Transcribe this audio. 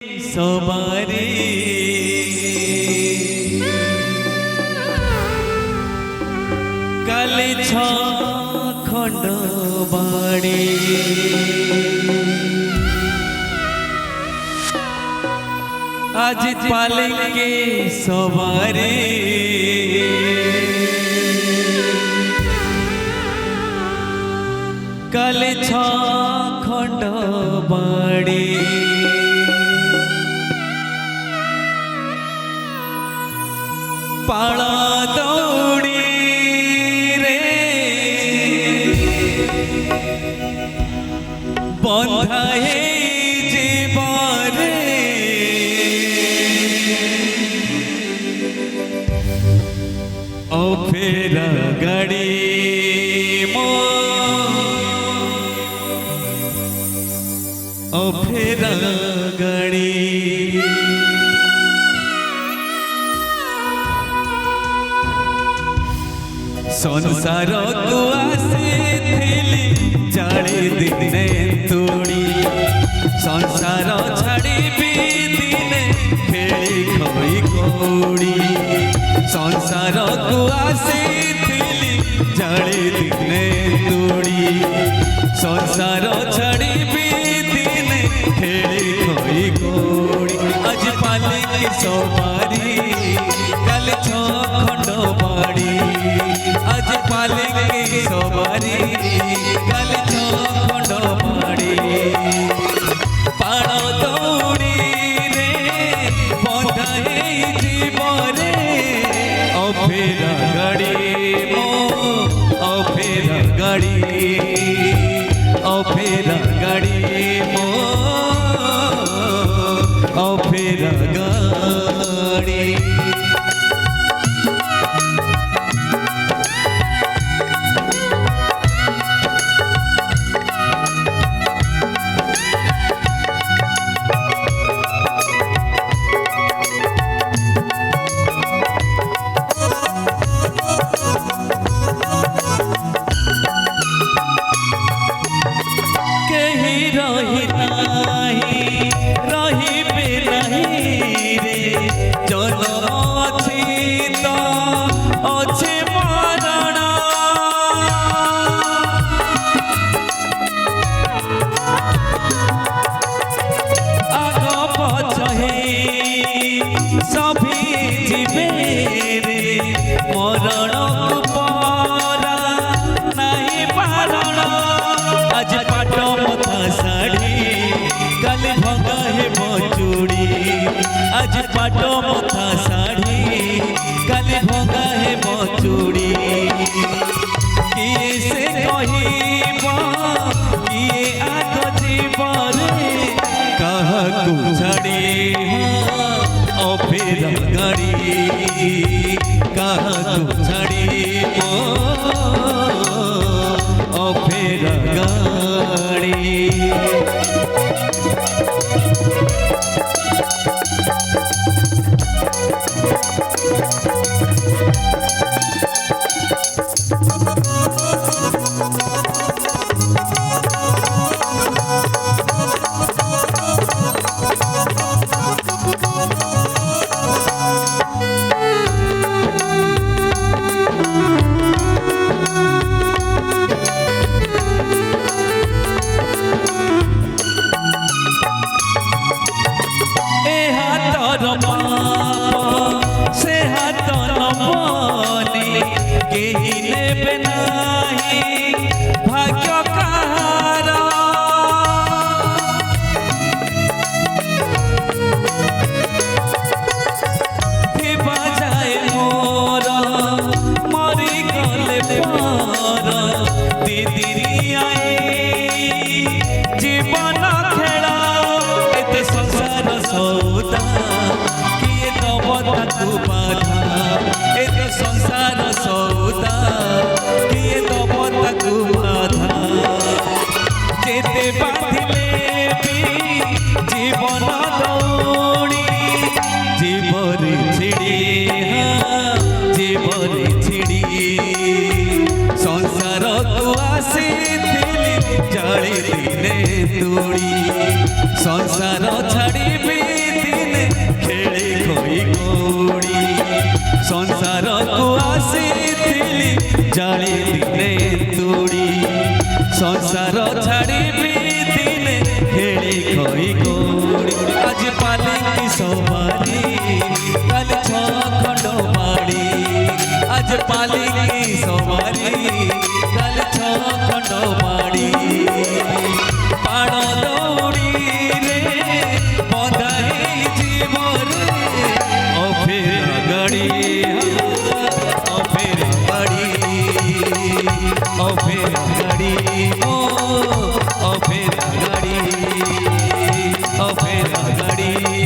सवारी काली खंड बाड़ी आज पालेंगे सवारी काली खंड बाड़ी पाला दौड़ी रे बंधा है जीवन ओ फिर गाड़ी मो ओ फिर गाड़ी संसार को आसी जाड़ी दिने तोड़ी संसार छाड़ी दिने खेली खोई कौड़ी संसार को आसी जाड़ी दिने तोड़ी संसार छाड़ी दिने खेली खोई कौड़ी आज पाले की सवारी कल खंड बाड़ी आज पालेंगे सवारी कल खंड बाड़ी पाड़ दौड़ी रे बंधा जीवन अफेरा गाड़ी मो अफेरा गाड़ी अफेरा गाड़ी मो अफेरा गाड़ी मरण परा नहीं पारण आज पाट मथा साड़ी कल भंगा है बचूड़ी आज पाट मथा साड़ी कल भंगा है बचूड़ी किए से कहिबा किए आग जीवन काहाकू छाड़ी अफेरा गाड़ी काहाकू छाड़ी अफेरा गाड़ी से हाथ नबनी केही लेबे नाही भाग्य कहार थिबा जाए मोर मरी गले पर दीदी आई जीवन खेल एते संसार सौदा ताकू बाधा एक संसार सौदा किए दब ताकू बाधा जेते बांधिले भी जीवन दौड़ी जीवरे छिड़ी जीवरे छिड़ी संसार को आसी जाड़ी दिने तोड़ी संसार छाड़ी संसार छाड़बी दिने खेली खई गौरी आज पालिकी सवारी कल खंड बाड़ी आज पालिकी सवारी कल खंड बाड़ी बाण दौड़ी रे बंधाई जीवन अफेर गाड़ी अफेर गाड़ी अफेर गाड़ी ओ अफेर गाड़ी अफेर गाड़ी